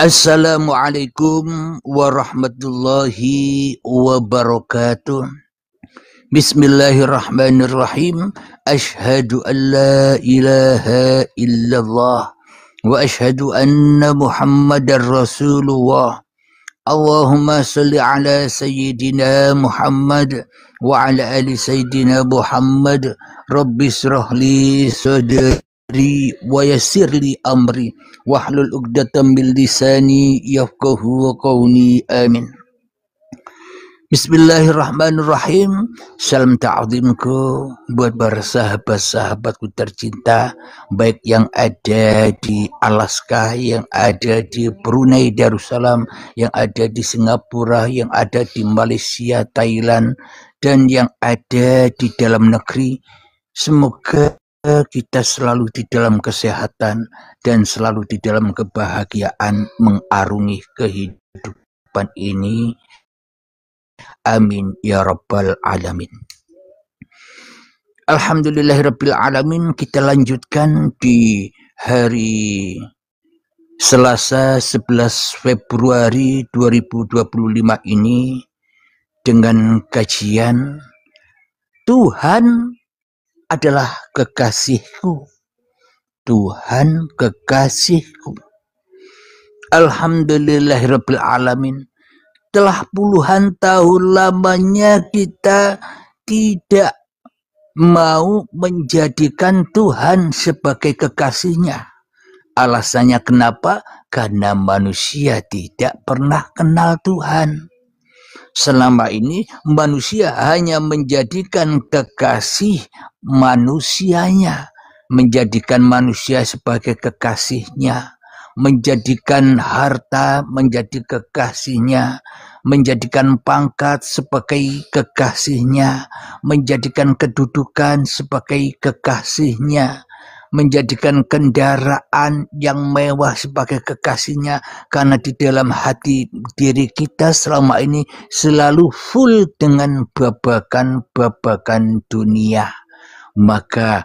Assalamualaikum warahmatullahi wabarakatuh. Bismillahirrahmanirrahim. Ashhadu an la ilaha illallah wa ashhadu anna Muhammadar Rasulullah. Allahumma salli ala sayyidina Muhammad wa ala ali sayyidina Muhammad. Rabbi israh li sadri wa yassir li amri wahlul 'uqdatam min lisani yafqahu qawli. Amin. Bismillahirrahmanirrahim. Salam ta'zimku buat para sahabat-sahabatku tercinta, baik yang ada di Alaska, yang ada di Brunei Darussalam, yang ada di Singapura, yang ada di Malaysia, Thailand, dan yang ada di dalam negeri. Semoga kita selalu di dalam kesehatan dan selalu di dalam kebahagiaan mengarungi kehidupan ini. Amin ya rabbal alamin. Alhamdulillahirabbil alamin. Kita lanjutkan di hari Selasa 11 Februari 2025 ini dengan kajian Tuhan adalah kekasihku. Tuhan kekasihku. Alhamdulillahirabbil alamin. Telah puluhan tahun lamanya kita tidak mau menjadikan Tuhan sebagai kekasihnya. Alasannya kenapa? Karena manusia tidak pernah kenal Tuhan. Selama ini manusia hanya menjadikan kekasih manusianya, menjadikan manusia sebagai kekasihnya, menjadikan harta menjadi kekasihnya, menjadikan pangkat sebagai kekasihnya, menjadikan kedudukan sebagai kekasihnya, menjadikan kendaraan yang mewah sebagai kekasihnya, karena di dalam hati diri kita selama ini selalu full dengan babakan-babakan dunia. Maka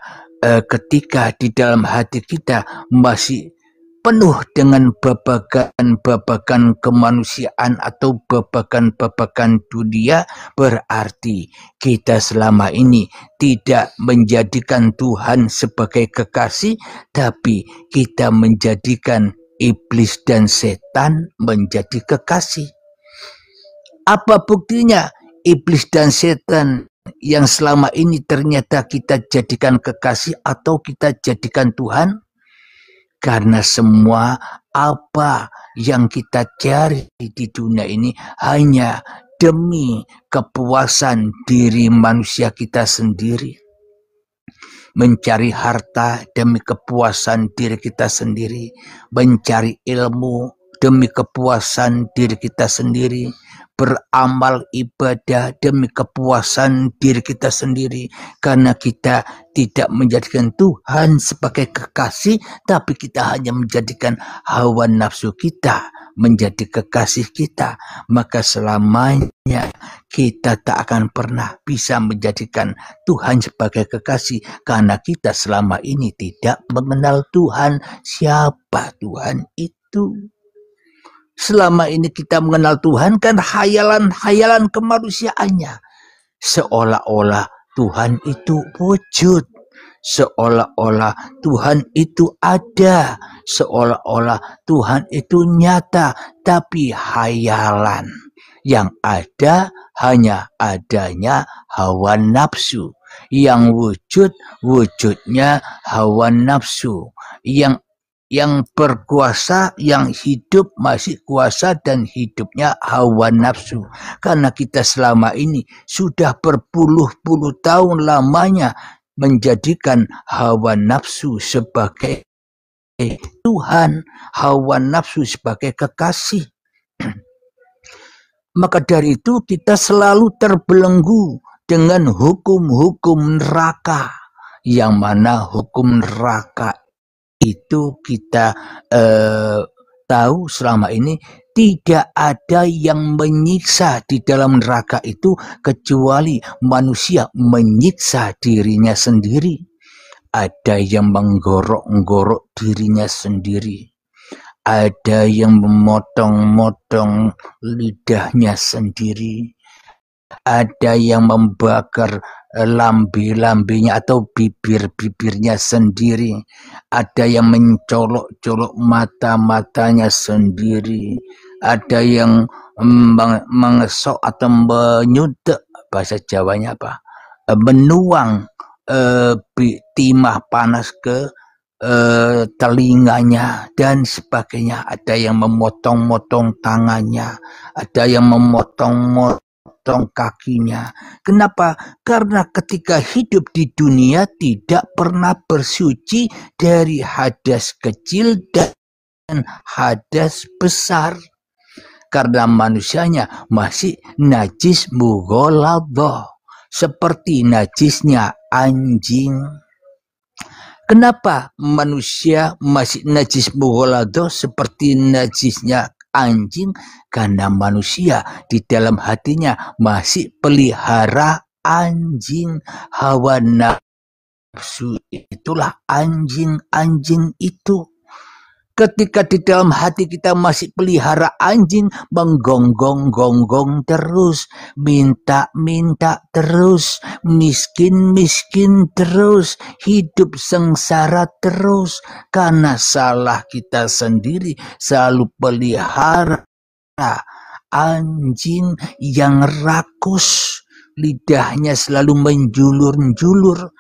ketika di dalam hati kita masih penuh dengan babakan-babakan kemanusiaan atau babakan-babakan dunia, berarti kita selama ini tidak menjadikan Tuhan sebagai kekasih, tapi kita menjadikan iblis dan setan menjadi kekasih. Apa buktinya? Iblis dan setan yang selama ini ternyata kita jadikan kekasih atau kita jadikan Tuhan, karena semua apa yang kita cari di dunia ini hanya demi kepuasan diri manusia kita sendiri. Mencari harta demi kepuasan diri kita sendiri, mencari ilmu demi kepuasan diri kita sendiri, beramal ibadah demi kepuasan diri kita sendiri, karena kita tidak menjadikan Tuhan sebagai kekasih, tapi kita hanya menjadikan hawa nafsu kita menjadi kekasih kita. Maka selamanya kita tak akan pernah bisa menjadikan Tuhan sebagai kekasih, karena kita selama ini tidak mengenal Tuhan. Siapa Tuhan itu? Selama ini kita mengenal Tuhan kan hayalan-hayalan kemanusiaannya. Seolah-olah Tuhan itu wujud. Seolah-olah Tuhan itu ada. Seolah-olah Tuhan itu nyata. Tapi hayalan. Yang ada hanya adanya hawa nafsu. Yang wujud, wujudnya hawa nafsu. Yang berkuasa, yang hidup masih kuasa dan hidupnya hawa nafsu. Karena kita selama ini sudah berpuluh-puluh tahun lamanya menjadikan hawa nafsu sebagai Tuhan, hawa nafsu sebagai kekasih. Maka dari itu kita selalu terbelenggu dengan hukum-hukum neraka, yang mana hukum neraka itu kita tahu selama ini Tidak ada yang menyiksa di dalam neraka itu kecuali manusia menyiksa dirinya sendiri. Ada yang menggorok-gorok dirinya sendiri. Ada yang memotong-motong lidahnya sendiri. Ada yang membakar lambe-lambenya atau bibir-bibirnya sendiri. Ada yang mencolok-colok mata-matanya sendiri. Ada yang mengesok atau menyudek, bahasa Jawanya apa? Menuang timah panas ke telinganya dan sebagainya. Ada yang memotong-motong tangannya, ada yang memotong-motong kakinya. Kenapa? Karena ketika hidup di dunia tidak pernah bersuci dari hadas kecil dan hadas besar. Karena manusianya masih najis mughaladhah, seperti najisnya anjing. Kenapa manusia masih najis mughaladhah seperti najisnya anjing? Karena manusia di dalam hatinya masih pelihara anjing. Hawa nafsu itulah anjing-anjing itu. Ketika di dalam hati kita masih pelihara anjing, menggonggong-gonggong terus, minta-minta terus, miskin-miskin terus, hidup sengsara terus, karena salah kita sendiri selalu pelihara anjing yang rakus, lidahnya selalu menjulur-julur.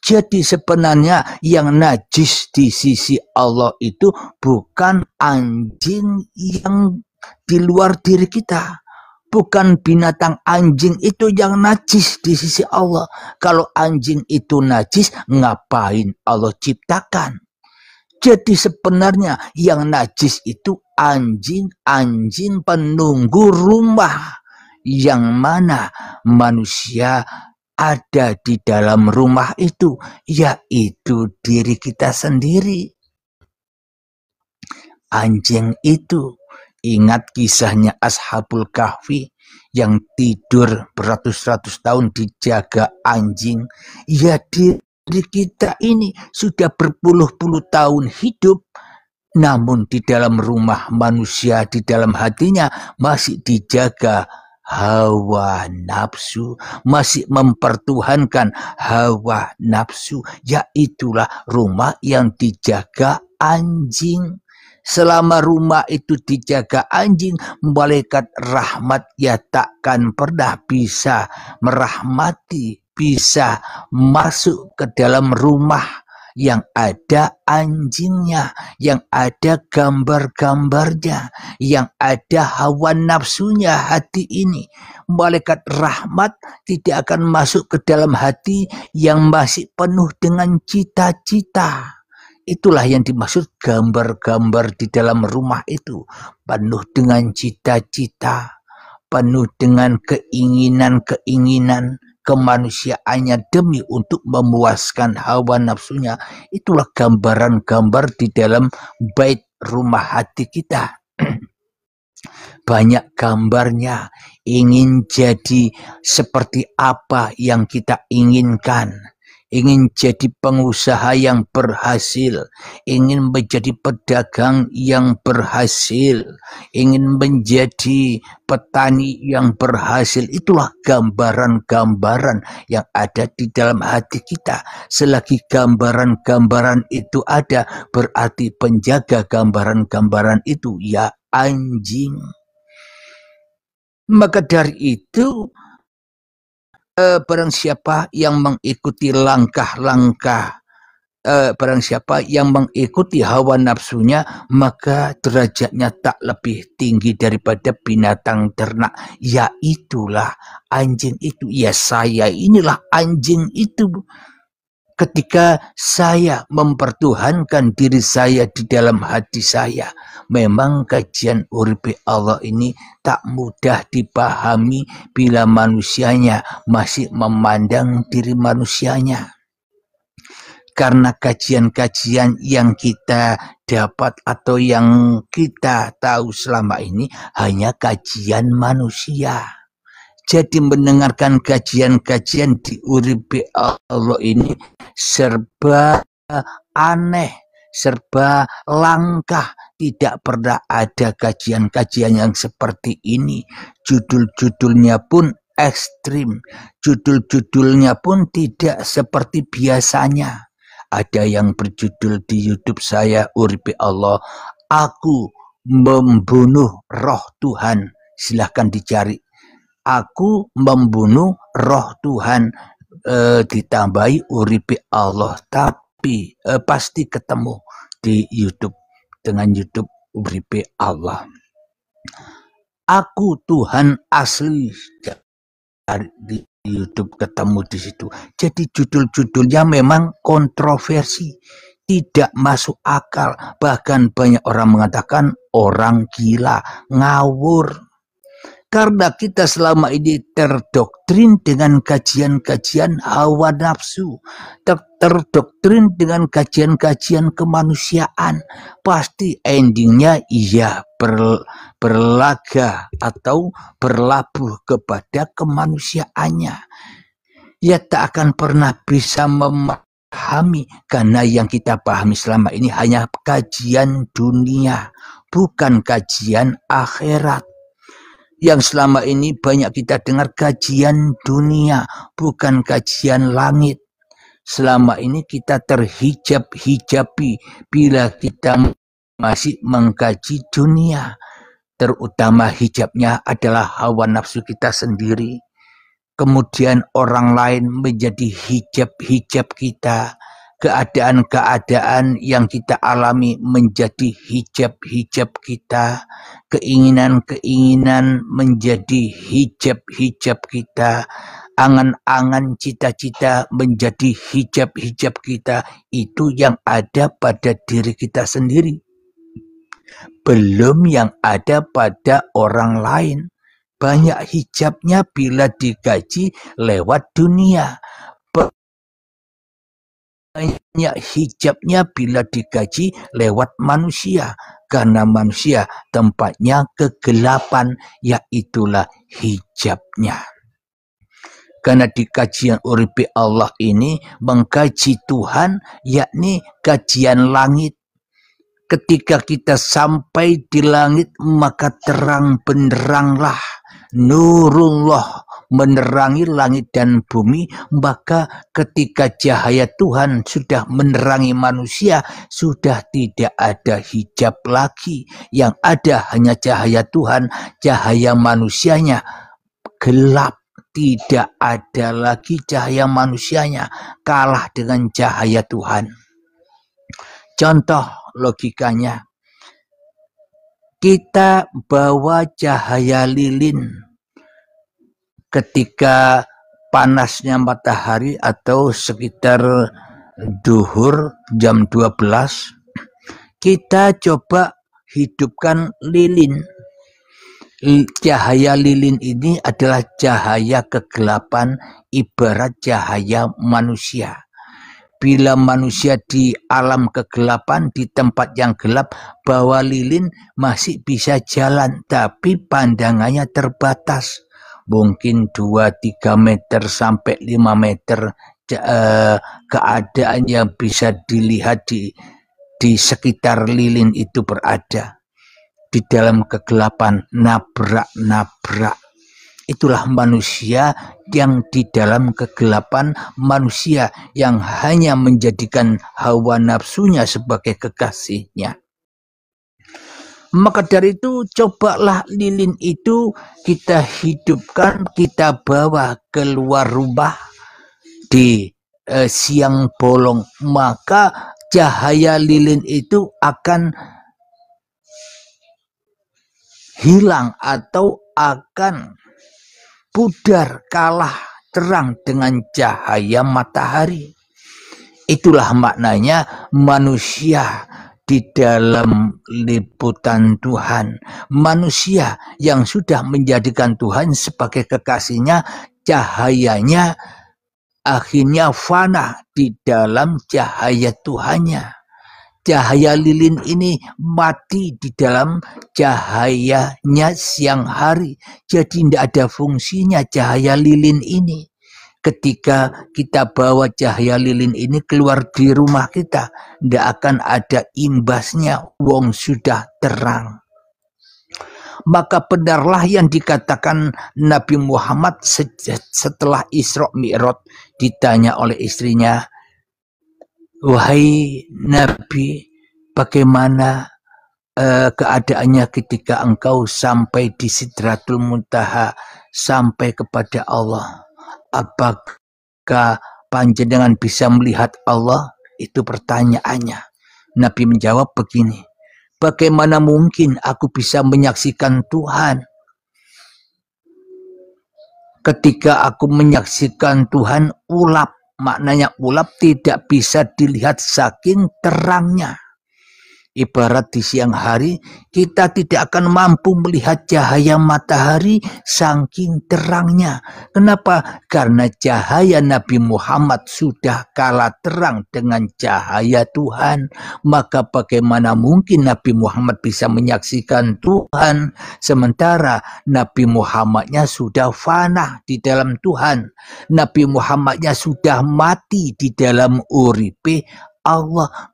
Jadi sebenarnya yang najis di sisi Allah itu bukan anjing yang di luar diri kita. Bukan binatang anjing itu yang najis di sisi Allah. Kalau anjing itu najis, ngapain Allah ciptakan? Jadi sebenarnya yang najis itu anjing-anjing penunggu rumah. Yang mana manusia ada di dalam rumah itu, yaitu diri kita sendiri. Anjing itu, ingat kisahnya Ashabul Kahfi yang tidur beratus-ratus tahun dijaga anjing. Ya, diri kita ini sudah berpuluh-puluh tahun hidup, namun di dalam rumah manusia, di dalam hatinya masih dijaga hawa nafsu, masih mempertuhankan hawa nafsu. Yaitulah rumah yang dijaga anjing. Selama rumah itu dijaga anjing, malaikat rahmat ya takkan pernah bisa merahmati, bisa masuk ke dalam rumah yang ada anjingnya, yang ada gambar-gambarnya, yang ada hawa nafsunya hati ini. Malaikat rahmat tidak akan masuk ke dalam hati yang masih penuh dengan cita-cita. Itulah yang dimaksud gambar-gambar di dalam rumah itu. Penuh dengan cita-cita, penuh dengan keinginan-keinginan kemanusiaannya demi untuk memuaskan hawa nafsunya. Itulah gambaran-gambar di dalam bait rumah hati kita. Banyak gambarnya, ingin jadi seperti apa yang kita inginkan. Ingin jadi pengusaha yang berhasil, ingin menjadi pedagang yang berhasil, ingin menjadi petani yang berhasil. Itulah gambaran-gambaran yang ada di dalam hati kita. Selagi gambaran-gambaran itu ada, berarti penjaga gambaran-gambaran itu ya anjing. Maka dari itu, barang siapa yang mengikuti langkah-langkah, barang siapa yang mengikuti hawa nafsunya, maka derajatnya tak lebih tinggi daripada binatang ternak. Yaitulah anjing itu. Ya, saya inilah anjing itu. Ketika saya mempertuhankan diri saya di dalam hati saya, memang kajian Uripe Allah ini tak mudah dipahami bila manusianya masih memandang diri manusianya. karena kajian-kajian yang kita dapat atau yang kita tahu selama ini hanya kajian manusia. Jadi mendengarkan kajian-kajian di Uripe Allah ini serba aneh, serba langkah. Tidak pernah ada kajian-kajian yang seperti ini. Judul-judulnya pun ekstrim. Judul-judulnya pun tidak seperti biasanya. Ada yang berjudul di YouTube saya, Uripe Allah, Aku Membunuh Roh Tuhan. Silahkan dicari. Aku membunuh roh Tuhan, ditambahi Uripe Allah. Tapi pasti ketemu di YouTube dengan YouTube Uripe Allah. Aku Tuhan asli di YouTube ketemu di situ. Jadi judul-judulnya memang kontroversi, tidak masuk akal. Bahkan banyak orang mengatakan orang gila, ngawur. Karena kita selama ini terdoktrin dengan kajian-kajian hawa nafsu, terdoktrin dengan kajian-kajian kemanusiaan, pasti endingnya iya berlaga atau berlabuh kepada kemanusiaannya. Ya tak akan pernah bisa memahami, karena yang kita pahami selama ini hanya kajian dunia, bukan kajian akhirat. Yang selama ini banyak kita dengar kajian dunia, bukan kajian langit. Selama ini kita terhijab-hijabi bila kita masih mengkaji dunia. Terutama hijabnya adalah hawa nafsu kita sendiri. Kemudian orang lain menjadi hijab-hijab kita. Keadaan-keadaan yang kita alami menjadi hijab-hijab kita. Keinginan-keinginan menjadi hijab-hijab kita. Angan-angan cita-cita menjadi hijab-hijab kita. Itu yang ada pada diri kita sendiri. Belum yang ada pada orang lain. Banyak hijabnya bila dikaji lewat dunia. Banyak hijabnya bila dikaji lewat manusia. Karena manusia tempatnya kegelapan, yaitulah hijabnya. Karena di kajian Uripe Allah ini mengkaji Tuhan, yakni kajian langit. Ketika kita sampai di langit, maka terang benderanglah Nurullah menerangi langit dan bumi. Maka ketika cahaya Tuhan sudah menerangi manusia, sudah tidak ada hijab lagi. Yang ada hanya cahaya Tuhan, cahaya manusianya gelap. Tidak ada lagi cahaya manusianya, kalah dengan cahaya Tuhan. Contoh logikanya, kita bawa cahaya lilin ketika panasnya matahari atau sekitar duhur jam 12, kita coba hidupkan lilin. Cahaya lilin ini adalah cahaya kegelapan, ibarat cahaya manusia. Bila manusia di alam kegelapan, di tempat yang gelap, bawa lilin masih bisa jalan, tapi pandangannya terbatas. Mungkin 2-3 meter sampai 5 meter keadaan yang bisa dilihat di sekitar lilin itu berada. Di dalam kegelapan, nabrak-nabrak. Itulah manusia yang di dalam kegelapan, manusia yang hanya menjadikan hawa nafsunya sebagai kekasihnya. Maka dari itu cobalah lilin itu kita hidupkan, kita bawa keluar rumah di siang bolong. Maka cahaya lilin itu akan hilang atau akan pudar, kalah terang dengan cahaya matahari. Itulah maknanya manusia di dalam liputan Tuhan. Manusia yang sudah menjadikan Tuhan sebagai kekasihnya, cahayanya akhirnya fana di dalam cahaya Tuhannya. Cahaya lilin ini mati di dalam cahayanya siang hari. Jadi tidak ada fungsinya cahaya lilin ini. Ketika kita bawa cahaya lilin ini keluar di rumah kita, tidak akan ada imbasnya, wong sudah terang. Maka benarlah yang dikatakan Nabi Muhammad setelah Isra Mi'raj, ditanya oleh istrinya, wahai Nabi, bagaimana keadaannya ketika engkau sampai di Sidratul Muntaha, sampai kepada Allah? Apakah panjenengan bisa melihat Allah? Itu pertanyaannya. Nabi menjawab begini, bagaimana mungkin aku bisa menyaksikan Tuhan? Ketika aku menyaksikan Tuhan, ulap. Maknanya ulap tidak bisa dilihat saking terangnya. Ibarat di siang hari, kita tidak akan mampu melihat cahaya matahari saking terangnya. Kenapa? Karena cahaya Nabi Muhammad sudah kalah terang dengan cahaya Tuhan. Maka bagaimana mungkin Nabi Muhammad bisa menyaksikan Tuhan, sementara Nabi Muhammadnya sudah fana di dalam Tuhan. Nabi Muhammadnya sudah mati di dalam uripe Allah.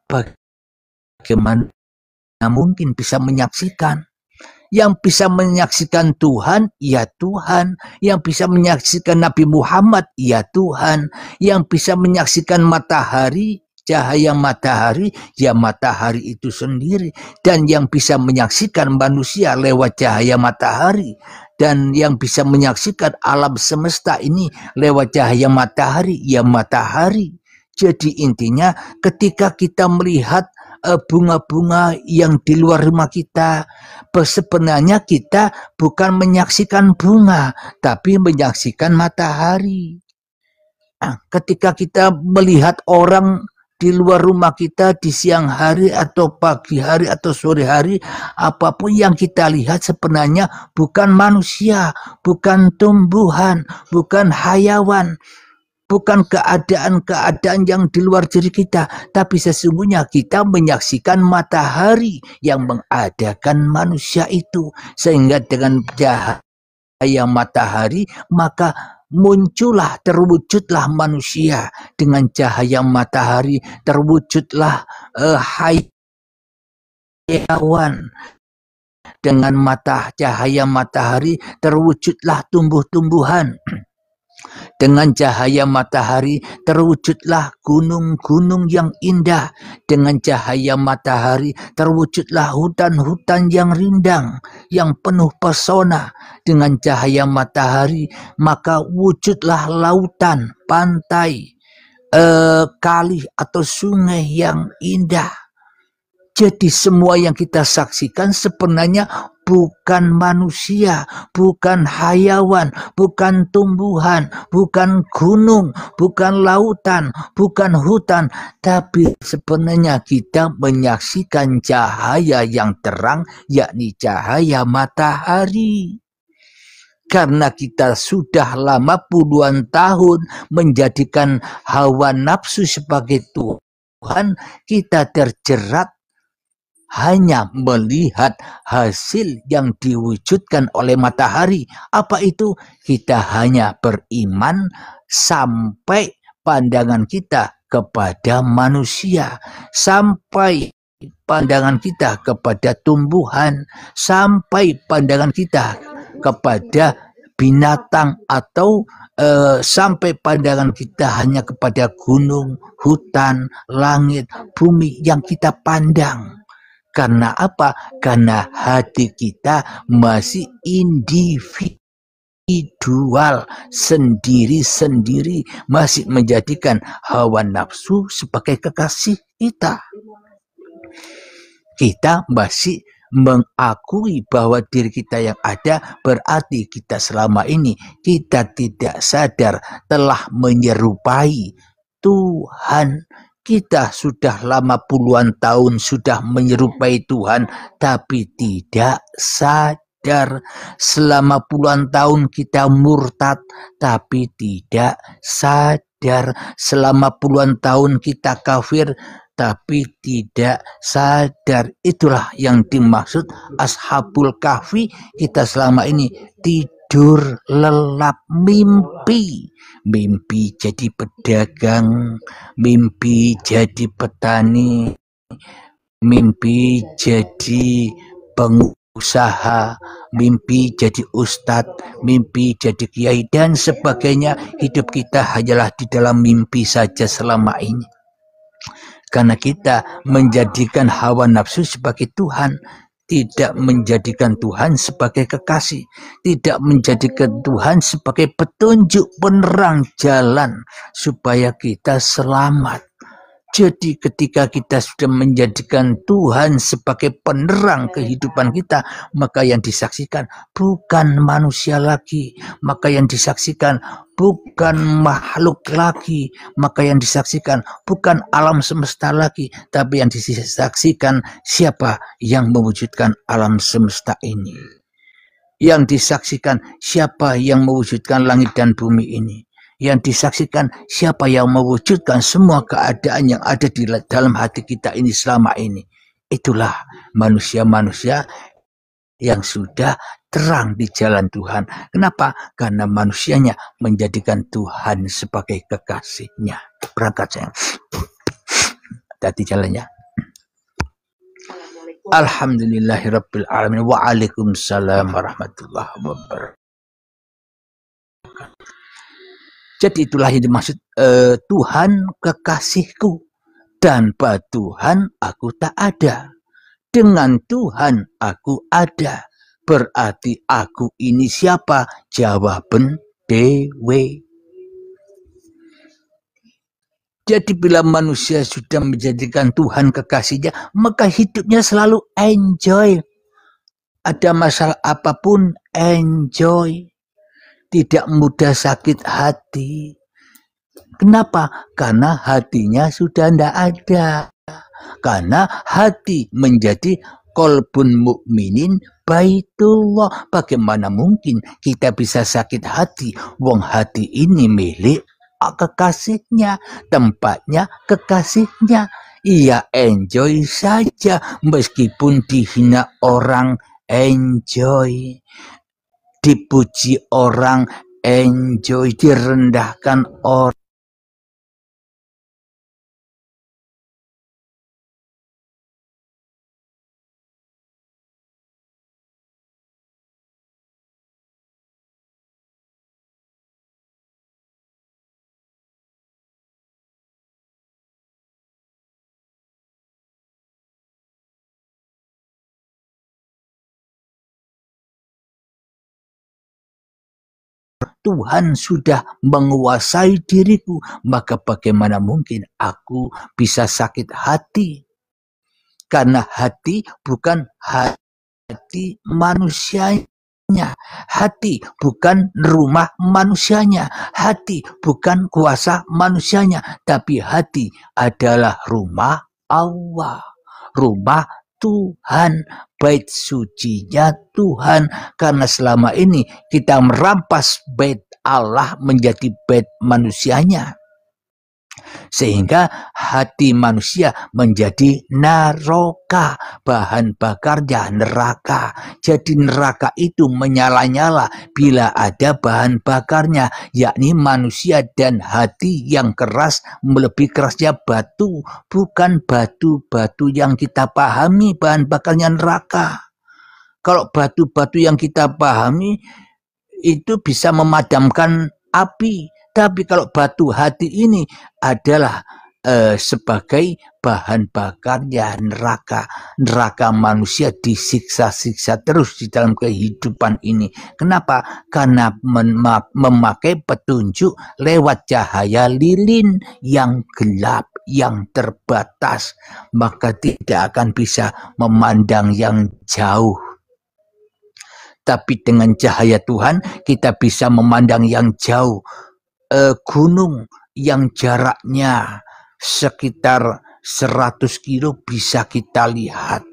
Bagaimana mungkin bisa menyaksikan? Yang bisa menyaksikan Tuhan, ya Tuhan. Yang bisa menyaksikan Nabi Muhammad, ya Tuhan. Yang bisa menyaksikan matahari, cahaya matahari, ya matahari itu sendiri. Dan yang bisa menyaksikan manusia lewat cahaya matahari, dan yang bisa menyaksikan alam semesta ini lewat cahaya matahari, ya matahari. Jadi intinya ketika kita melihat bunga-bunga yang di luar rumah kita, sebenarnya kita bukan menyaksikan bunga, tapi menyaksikan matahari. Nah, ketika kita melihat orang di luar rumah kita di siang hari atau pagi hari atau sore hari, apapun yang kita lihat sebenarnya bukan manusia, bukan tumbuhan, bukan hayawan, bukan keadaan-keadaan yang di luar diri kita, tapi sesungguhnya kita menyaksikan matahari yang mengadakan manusia itu. Sehingga dengan cahaya matahari, maka muncullah, terwujudlah manusia. Dengan cahaya matahari, terwujudlah hayawan. Dengan cahaya matahari, terwujudlah tumbuh-tumbuhan. Dengan cahaya matahari terwujudlah gunung-gunung yang indah. Dengan cahaya matahari terwujudlah hutan-hutan yang rindang, yang penuh pesona. Dengan cahaya matahari maka wujudlah lautan, pantai, kali atau sungai yang indah. Jadi semua yang kita saksikan sebenarnya bukan manusia, bukan hayawan, bukan tumbuhan, bukan gunung, bukan lautan, bukan hutan, tapi sebenarnya kita menyaksikan cahaya yang terang, yakni cahaya matahari. Karena kita sudah lama puluhan tahun menjadikan hawa nafsu sebagai Tuhan, kita terjerat hanya melihat hasil yang diwujudkan oleh matahari. Apa itu? Kita hanya beriman sampai pandangan kita kepada manusia, sampai pandangan kita kepada tumbuhan, sampai pandangan kita kepada binatang, atau sampai pandangan kita hanya kepada gunung, hutan, langit, bumi yang kita pandang. Karena apa? Karena hati kita masih individual, sendiri-sendiri, masih menjadikan hawa nafsu sebagai kekasih kita. Kita masih mengakui bahwa diri kita yang ada, berarti kita selama ini kita tidak sadar telah menyerupai Tuhan. Kita sudah lama puluhan tahun sudah menyerupai Tuhan, tapi tidak sadar. Selama puluhan tahun kita murtad, tapi tidak sadar. sadar selama puluhan tahun kita kafir tapi tidak sadar. Itulah yang dimaksud Ashabul Kahfi. Kita selama ini tidur lelap, mimpi jadi pedagang, mimpi jadi petani, mimpi jadi pengusaha, mimpi jadi ustadz, mimpi jadi kiai dan sebagainya. Hidup kita hanyalah di dalam mimpi saja selama ini. Karena kita menjadikan hawa nafsu sebagai Tuhan, tidak menjadikan Tuhan sebagai kekasih, tidak menjadikan Tuhan sebagai petunjuk penerang jalan supaya kita selamat. Jadi ketika kita sudah menjadikan Tuhan sebagai penerang kehidupan kita, maka yang disaksikan bukan manusia lagi, maka yang disaksikan bukan makhluk lagi, maka yang disaksikan bukan alam semesta lagi, tapi yang disaksikan siapa yang mewujudkan alam semesta ini. Yang disaksikan siapa yang mewujudkan langit dan bumi ini. Yang disaksikan siapa yang mewujudkan semua keadaan yang ada di dalam hati kita ini selama ini. Itulah manusia-manusia yang sudah terang di jalan Tuhan. Kenapa? Karena manusianya menjadikan Tuhan sebagai kekasihnya. Berangkat sayang. Hati jalannya. Alhamdulillahirabbil alamin. Waalaikumsalam warahmatullahi wabarakatuh. Jadi itulah yang dimaksud Tuhan kekasihku, tanpa Tuhan aku tak ada. Dengan Tuhan aku ada. Berarti aku ini siapa? Jawaban dewe. Jadi bila manusia sudah menjadikan Tuhan kekasihnya, maka hidupnya selalu enjoy. Ada masalah apapun, enjoy. Tidak mudah sakit hati. Kenapa? Karena hatinya sudah tidak ada. Karena hati menjadi qalbun mukminin baitullah. Bagaimana mungkin kita bisa sakit hati? Wong hati ini milik kekasihnya, tempatnya kekasihnya. Ia enjoy saja meskipun dihina orang, enjoy. Dipuji orang, enjoy. Direndahkan orang, Tuhan sudah menguasai diriku, maka bagaimana mungkin aku bisa sakit hati? Karena hati bukan hati manusianya, hati bukan rumah manusianya, hati bukan kuasa manusianya, tapi hati adalah rumah Allah, rumah Tuhan, bait sucinya Tuhan. Karena selama ini kita merampas bait Allah menjadi bait manusianya, sehingga hati manusia menjadi neraka, bahan bakarnya neraka. Jadi neraka itu menyala-nyala bila ada bahan bakarnya, yakni manusia dan hati yang keras, lebih kerasnya batu. Bukan batu-batu yang kita pahami bahan bakarnya neraka. Kalau batu-batu yang kita pahami itu bisa memadamkan api. Tapi kalau batu hati ini adalah sebagai bahan bakarnya neraka. Neraka manusia disiksa-siksa terus di dalam kehidupan ini. Kenapa? Karena memakai petunjuk lewat cahaya lilin yang gelap, yang terbatas. Maka tidak akan bisa memandang yang jauh. Tapi dengan cahaya Tuhan kita bisa memandang yang jauh. Gunung yang jaraknya sekitar 100 kilo bisa kita lihat.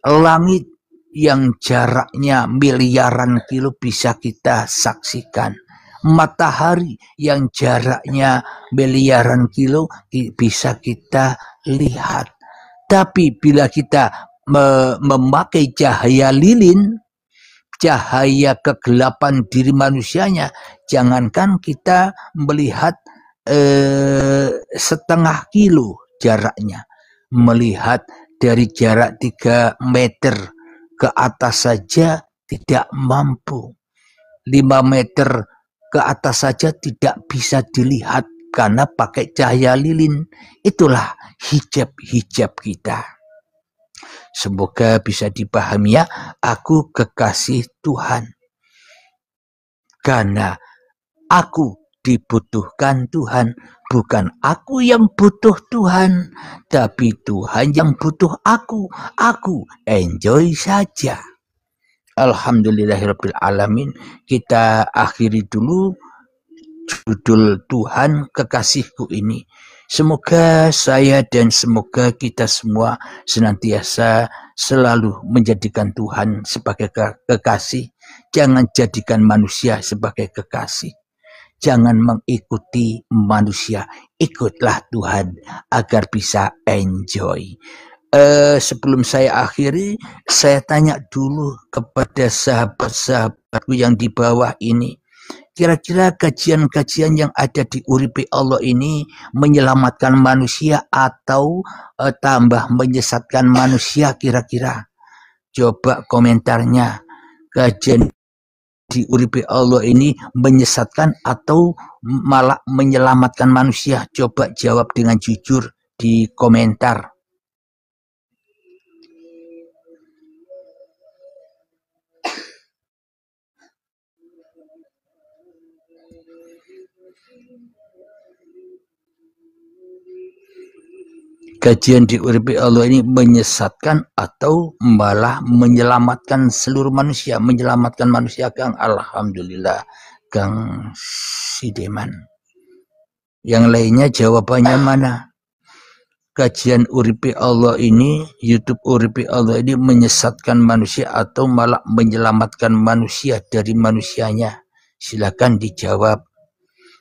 Langit yang jaraknya miliaran kilo bisa kita saksikan. matahari yang jaraknya miliaran kilo bisa kita lihat. Tapi bila kita memakai cahaya lilin, cahaya kegelapan diri manusianya, jangankan kita melihat setengah kilo jaraknya, melihat dari jarak 3 meter ke atas saja tidak mampu, 5 meter ke atas saja tidak bisa dilihat karena pakai cahaya lilin. Itulah hijab-hijab kita. Semoga bisa dipahami ya, aku kekasih Tuhan. Karena aku dibutuhkan Tuhan, bukan aku yang butuh Tuhan, tapi Tuhan yang butuh aku. Aku enjoy saja. Alhamdulillahirabbil alamin. Kita akhiri dulu judul Tuhan kekasihku ini. Semoga saya dan semoga kita semua senantiasa selalu menjadikan Tuhan sebagai kekasih. Jangan jadikan manusia sebagai kekasih. Jangan mengikuti manusia. Ikutlah Tuhan agar bisa enjoy. Sebelum saya akhiri, saya tanya dulu kepada sahabat-sahabatku yang di bawah ini. Kira-kira kajian-kajian yang ada di Uripi Allah ini menyelamatkan manusia atau tambah menyesatkan manusia kira-kira? Coba komentarnya. Kajian di Uripi Allah ini menyesatkan atau malah menyelamatkan manusia? Coba jawab dengan jujur di komentar. Kajian di Uripi Allah ini menyesatkan atau malah menyelamatkan seluruh manusia, menyelamatkan manusia, Kang? Alhamdulillah, Kang Sideman. Yang lainnya jawabannya mana? Kajian Uripi Allah ini, YouTube Uripi Allah ini menyesatkan manusia atau malah menyelamatkan manusia dari manusianya? Silakan dijawab.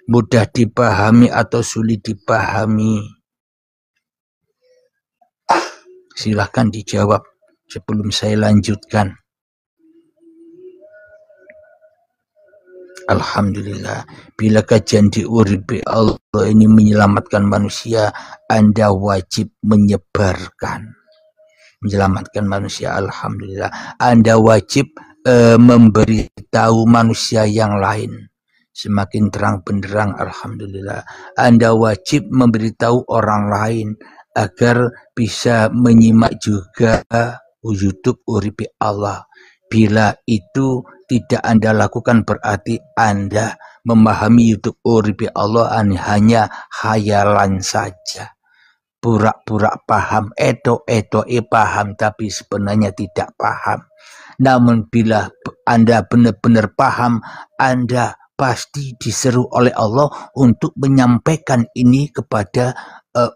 Mudah dipahami atau sulit dipahami? Silahkan dijawab sebelum saya lanjutkan. Alhamdulillah, bila kajian di Uripi Allah ini menyelamatkan manusia, Anda wajib menyebarkan. Menyelamatkan manusia, Alhamdulillah. Anda wajib memberitahu manusia yang lain. Semakin terang benderang, Alhamdulillah. Anda wajib memberitahu orang lain agar bisa menyimak juga YouTube Uripi Allah. Bila itu tidak Anda lakukan berarti Anda memahami YouTube Uripi Allah hanya khayalan saja. Pura-pura paham, paham tapi sebenarnya tidak paham. Namun bila Anda benar-benar paham, Anda pasti diseru oleh Allah untuk menyampaikan ini kepada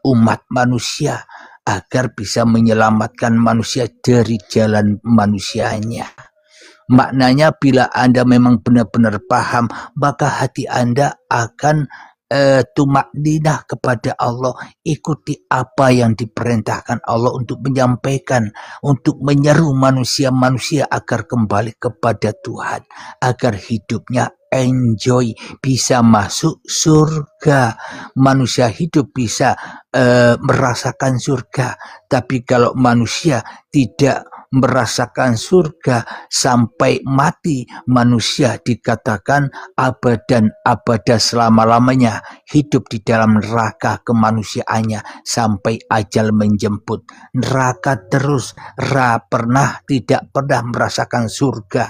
umat manusia agar bisa menyelamatkan manusia dari jalan manusianya. Maknanya bila Anda memang benar-benar paham, maka hati Anda akan tumakninah kepada Allah. Ikuti apa yang diperintahkan Allah untuk menyampaikan, untuk menyeru manusia-manusia agar kembali kepada Tuhan, agar hidupnya enjoy, bisa masuk surga. Manusia hidup bisa merasakan surga. Tapi kalau manusia tidak merasakan surga sampai mati, manusia dikatakan abadan abada, selama-lamanya hidup di dalam neraka kemanusiaannya sampai ajal menjemput. Neraka terus, tidak pernah merasakan surga.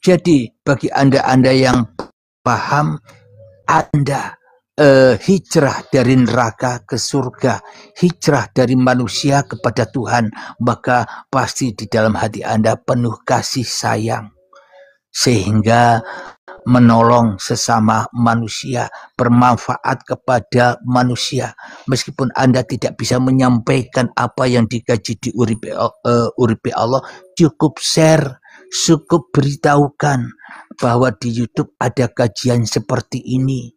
Jadi bagi Anda yang paham, Anda hijrah dari neraka ke surga, hijrah dari manusia kepada Tuhan, maka pasti di dalam hati Anda penuh kasih sayang, sehingga menolong sesama manusia, bermanfaat kepada manusia. Meskipun Anda tidak bisa menyampaikan apa yang dikaji di Uripi Allah, cukup share, cukup beritahukan. bahwa di YouTube ada kajian seperti ini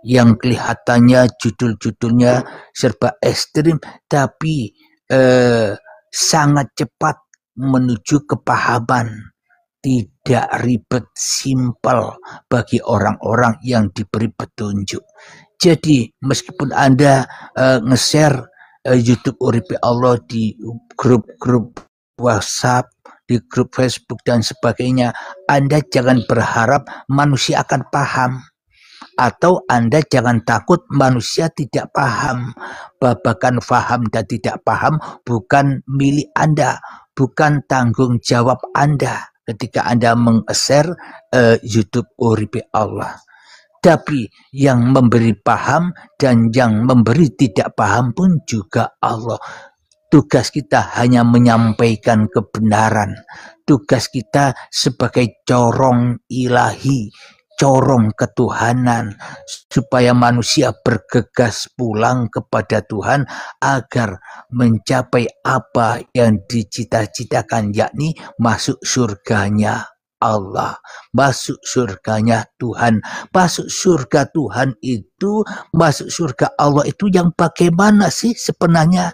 yang kelihatannya judul-judulnya serba ekstrim, tapi sangat cepat menuju kepahaman, tidak ribet, simpel bagi orang-orang yang diberi petunjuk. Jadi meskipun Anda nge-share YouTube Uripi Allah di grup-grup WhatsApp, di grup Facebook dan sebagainya, Anda jangan berharap manusia akan paham. Atau Anda jangan takut manusia tidak paham. Babakan paham dan tidak paham bukan milik Anda, bukan tanggung jawab Anda ketika Anda meng-share YouTube Uripi Allah. Tapi yang memberi paham dan yang memberi tidak paham pun juga Allah. Tugas kita hanya menyampaikan kebenaran. Tugas kita sebagai corong ilahi, corong ketuhanan, supaya manusia bergegas pulang kepada Tuhan agar mencapai apa yang dicita-citakan, yakni masuk surganya Allah, masuk surganya Tuhan. Masuk surga Tuhan itu, masuk surga Allah itu yang bagaimana sih sebenarnya?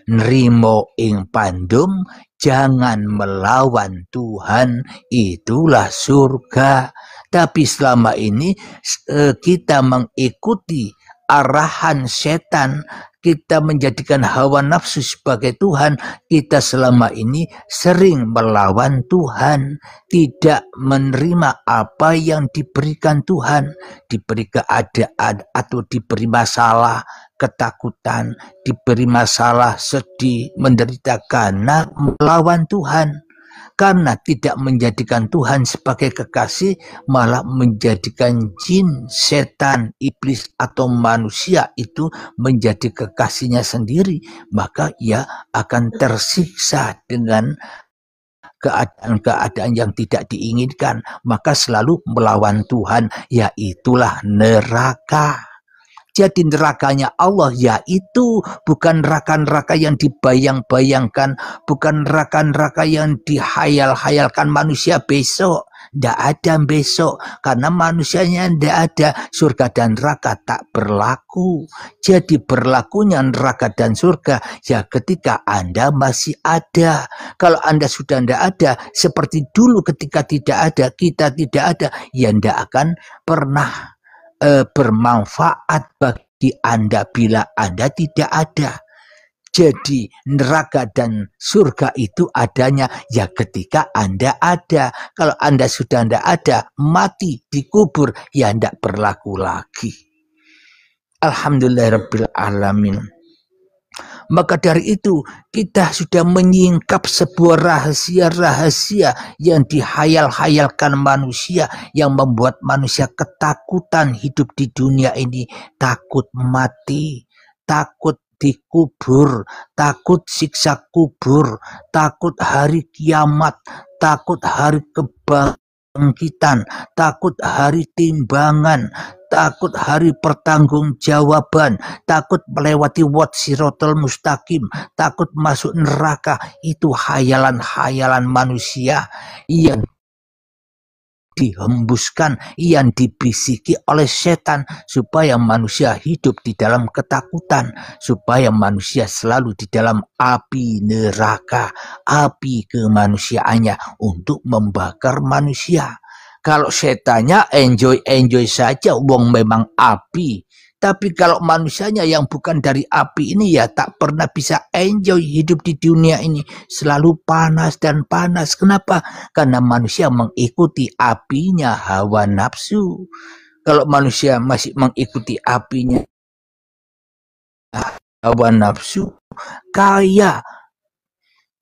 Nrimo ing pandum, jangan melawan Tuhan, itulah surga. Tapi selama ini kita mengikuti arahan setan, kita menjadikan hawa nafsu sebagai Tuhan, kita selama ini sering melawan Tuhan, tidak menerima apa yang diberikan Tuhan, diberi keadaan atau diberi masalah, ketakutan, diberi masalah, sedih, menderita karena melawan Tuhan. Karena tidak menjadikan Tuhan sebagai kekasih, malah menjadikan jin, setan, iblis atau manusia itu menjadi kekasihnya sendiri, maka ia akan tersiksa dengan keadaan-keadaan yang tidak diinginkan, maka selalu melawan Tuhan, yaitulah neraka. Jadi nerakanya Allah yaitu bukan neraka-neraka yang dibayang-bayangkan, bukan neraka-neraka yang dihayal-hayalkan manusia besok. Tidak ada besok, karena manusianya tidak ada. Surga dan neraka tak berlaku. Jadi berlakunya neraka dan surga ya ketika Anda masih ada. Kalau Anda sudah tidak ada, seperti dulu ketika tidak ada, kita tidak ada, ya tidak akan pernah bermanfaat bagi Anda bila Anda tidak ada. Jadi neraka dan surga itu adanya ya ketika Anda ada. Kalau Anda sudah tidak ada, mati, dikubur, ya tidak berlaku lagi. Alhamdulillahirabbil alamin. Maka dari itu kita sudah menyingkap sebuah rahasia-rahasia yang dihayal-hayalkan manusia, yang membuat manusia ketakutan hidup di dunia ini, takut mati, takut dikubur, takut siksa kubur, takut hari kiamat, takut hari kebangkitan, takut hari timbangan, takut hari pertanggungjawaban, takut melewati siratal mustaqim, takut masuk neraka. Itu hayalan-hayalan manusia yang dihembuskan, yang dibisiki oleh setan supaya manusia hidup di dalam ketakutan, supaya manusia selalu di dalam api neraka, api kemanusiaannya untuk membakar manusia. Kalau setannya enjoy saja, wong memang api. Tapi kalau manusianya yang bukan dari api ini ya tak pernah bisa enjoy hidup di dunia ini. Selalu panas dan panas. Kenapa? Karena manusia mengikuti apinya hawa nafsu. Kalau manusia masih mengikuti apinya hawa nafsu, kaya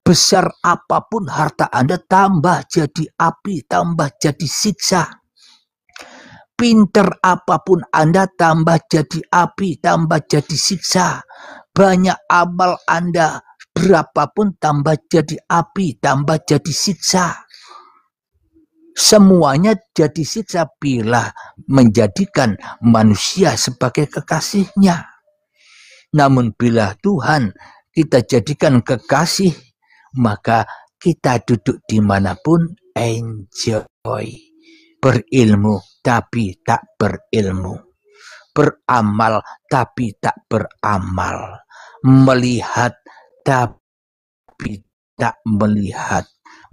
besar apapun harta Anda tambah jadi api, tambah jadi siksa. Pinter apapun Anda tambah jadi api, tambah jadi siksa. Banyak amal Anda berapapun tambah jadi api, tambah jadi siksa. Semuanya jadi siksa bila menjadikan manusia sebagai kekasihnya. Namun bila Tuhan kita jadikan kekasih, maka kita duduk dimanapun enjoy. Berilmu tapi tak berilmu. Beramal tapi tak beramal. Melihat tapi tak melihat.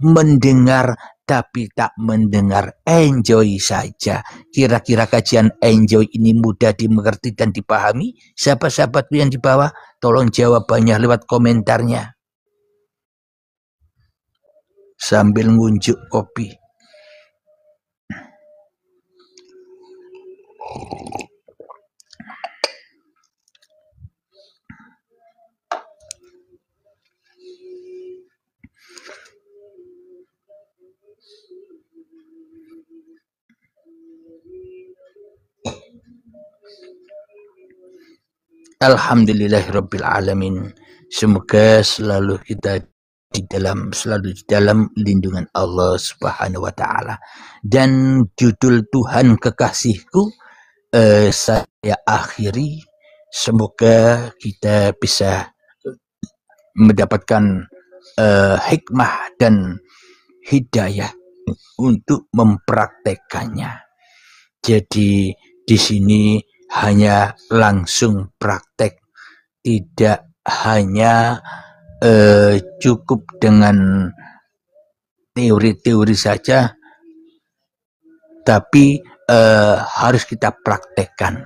Mendengar tapi tak mendengar. Enjoy saja. Kira-kira kajian enjoy ini mudah dimengerti dan dipahami? Sahabat-sahabatku yang di bawah, tolong jawabannya lewat komentarnya. Sambil ngunjuk kopi. Alhamdulillahirabbil alamin. Semoga selalu kita selalu di dalam lindungan Allah Subhanahu wa taala. Dan judul Tuhan kekasihku saya akhiri. Semoga kita bisa mendapatkan hikmah dan hidayah untuk mempraktekannya. Jadi di sini hanya langsung praktek, tidak hanya cukup dengan teori-teori saja, tapi harus kita praktekkan.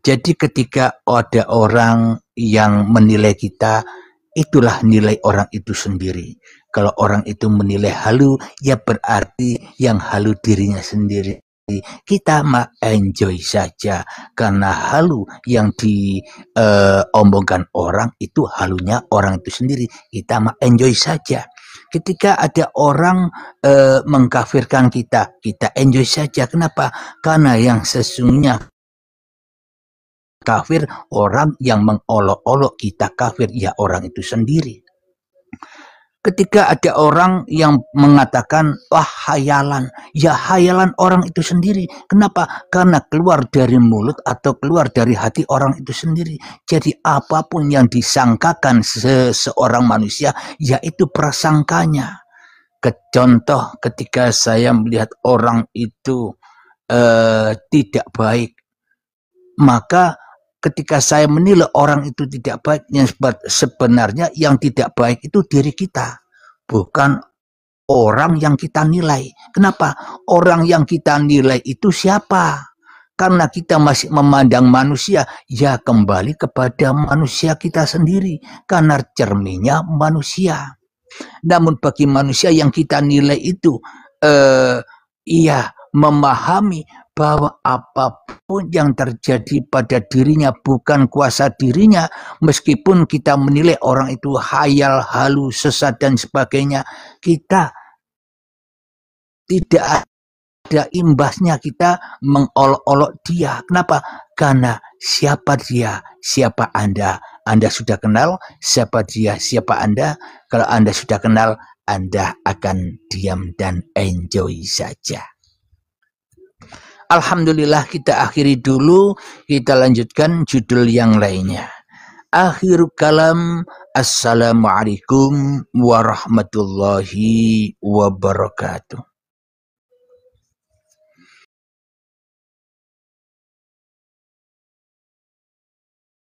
Jadi ketika ada orang yang menilai kita, itulah nilai orang itu sendiri. Kalau orang itu menilai halu, ya berarti yang halu dirinya sendiri. Kita mah enjoy saja, karena halu yang diomongkan orang itu halunya orang itu sendiri. Kita mah enjoy saja. Ketika ada orang mengkafirkan kita, kita enjoy saja. Kenapa? Karena yang sesungguhnya kafir orang yang mengolok-olok kita kafir, ya orang itu sendiri. Ketika ada orang yang mengatakan, wah hayalan, ya hayalan orang itu sendiri. Kenapa? Karena keluar dari mulut atau keluar dari hati orang itu sendiri. Jadi apapun yang disangkakan seseorang manusia, yaitu prasangkanya. Contoh ketika saya melihat orang itu tidak baik, maka ketika saya menilai orang itu tidak baik, yang sebenarnya yang tidak baik itu diri kita, bukan orang yang kita nilai. Kenapa? Orang yang kita nilai itu siapa? Karena kita masih memandang manusia, ya kembali kepada manusia kita sendiri, karena cerminnya manusia. Namun bagi manusia yang kita nilai itu, ia memahami bahwa apapun yang terjadi pada dirinya bukan kuasa dirinya, meskipun kita menilai orang itu hayal, halu, sesat dan sebagainya, kita tidak ada imbasnya kita mengolok-olok dia. Kenapa? Karena siapa dia, siapa Anda. Anda sudah kenal siapa dia, siapa Anda. Kalau Anda sudah kenal, Anda akan diam dan enjoy saja. Alhamdulillah, kita akhiri dulu, kita lanjutkan judul yang lainnya. Akhir kalam, assalamualaikum warahmatullahi wabarakatuh.